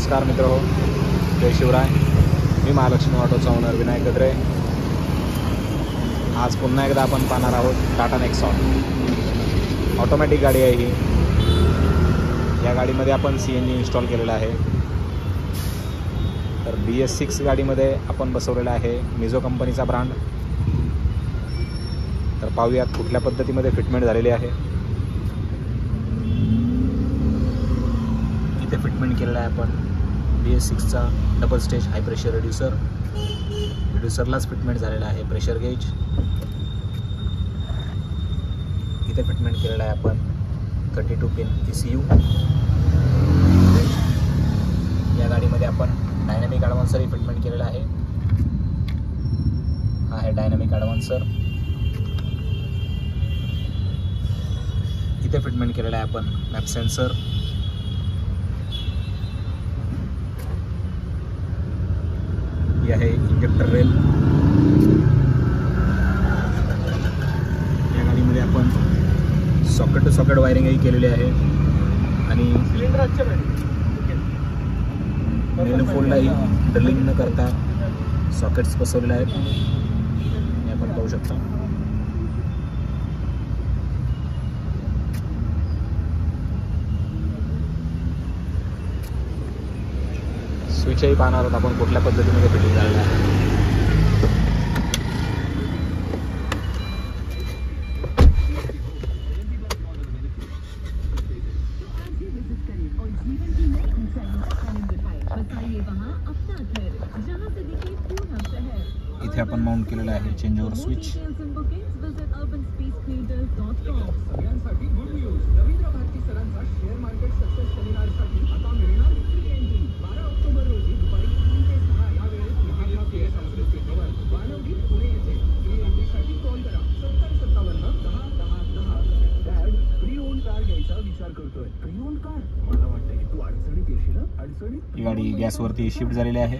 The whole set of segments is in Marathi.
नमस्कार मित्रहो, जय शिवराय. मी महालक्ष्मी ऑटोचा ओनर विनायक गद्रे. आज पुन्हा एकदा आपण पाहणार आहोत टाटा नेक्सॉन. ऑटोमॅटिक गाडी आहे ही. या गाडीमध्ये आपण CNG इन्स्टॉल केलेला आहे. तर BS6 गाडीमध्ये आपण बसवलेला आहे मिझो कंपनीचा ब्रँड. तर पाहूयात कुठल्या पद्धतीमध्ये फिटमेंट झालेली आहे. इथे फिटमेंट केलेला आहे आपण BS6चा डबल स्टेज हाय प्रेशर रिड्युसरलाच फिटमेंट झालेला आहे. प्रेशर गेज इथे फिटमेंट केलेला आहे आपण 32 पिन ECU. या गाडीमध्ये आपण डायनॅमिक ॲडव्हान्सरही फिटमेंट केलेला आहे. हा आहे डायनॅमिक ॲडव्हान्सर. इथे फिटमेंट केलेला आहे आपण मॅप सेन्सर. ही आहे इंजेक्टर रेल. या गाडीमध्ये आपण सॉकेट टू सॉकेट वायरिंगही केलेली आहे आणि मेन फोल्डलाही ड्रिलिंग न करता सॉकेट्स बसवलेले आहेत. हे आपण पाहू शकता. स्विचही पाहणार आहोत आपण कुठल्या पद्धतीमध्ये फिटिंग झालेलं आहे. इथे आपण माउंट केलेलं आहे चेंज ओव्हर स्विच. ही गाडी गॅसवरती शिफ्ट झालेली आहे.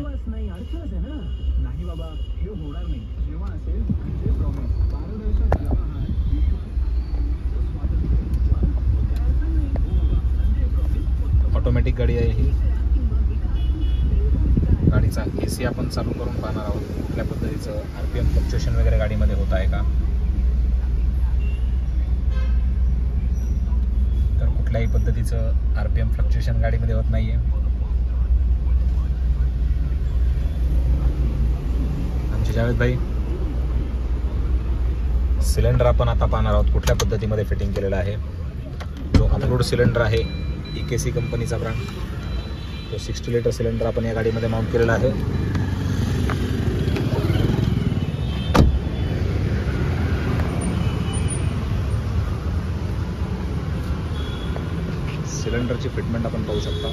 ऑटोमॅटिक गाडी आहे ही. गाडीचा AC आपण चालू करून पाहणार आहोत कुठल्या पद्धतीचं RPM फ्लक्च्युएशन वगैरे गाडीमध्ये होत आहे का. तर कुठल्याही पद्धतीचं RPM फ्लक्च्युएशन गाडीमध्ये होत नाही आहे. आमचे जावेद भाई. सिलेंडर आपण आता पाहणार आहोत कुठल्या पद्धतीमध्ये फिटिंग केलेला आहे. जो अपलोड सिलेंडर आहे EKC कंपनीचा ब्रँड, तो 60 लिटर सिलेंडर आपण या गाडीमध्ये माउंट केलेला आहे. सिलेंडरची फिटमेंट आपण पाहू शकता.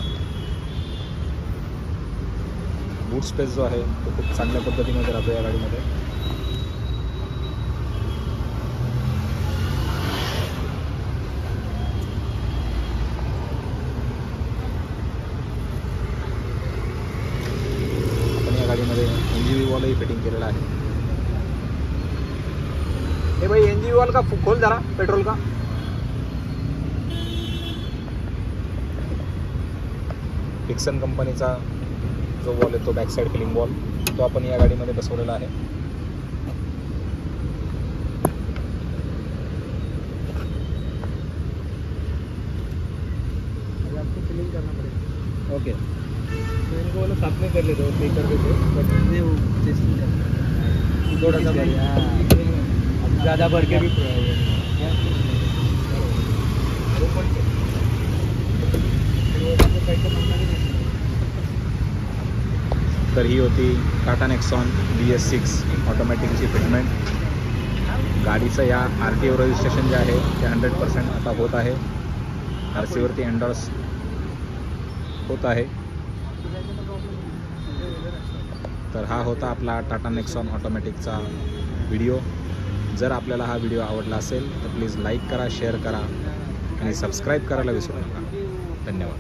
बूट स्पेस जो आहे तो खूप चांगल्या पद्धतीमध्ये राहतो या गाडीमध्ये. आपण या गाडीमध्ये NGV वॉलही फिटिंग केलेला आहे. हे भाई NGV वॉल का खोल जरा पेट्रोल का. डिक्सन कंपनीचा जो वॉल आहे तो बॅक साईड फिलिंग वॉल तो आपण या गाडीमध्ये बसवलेला आहे. आपको फिलिंग करना पड़ेगा. ओके, तो इनको वाला साथ में कर लेते हो, पे कर देते हो, बट ये वो टेस्टिंग करना थोड़ा सा बढ़िया. अब ज़्यादा भर के भी तर ही होती टाटा नेक्सॉन BS6 ऑटोमॅटिकची फिटमेंट. गाडीचं या RTO रजिस्ट्रेशन जे आहे ते 100% आता होत आहे. RC वरती एंडॉर्स होत आहे. तर हा होता आपला टाटा नेक्सॉन ऑटोमॅटिकचा व्हिडिओ. जर आपल्याला हा व्हिडिओ आवडला असेल तर प्लीज लाईक करा, शेअर करा आणि सबस्क्राईब करायला विसरू नका. धन्यवाद.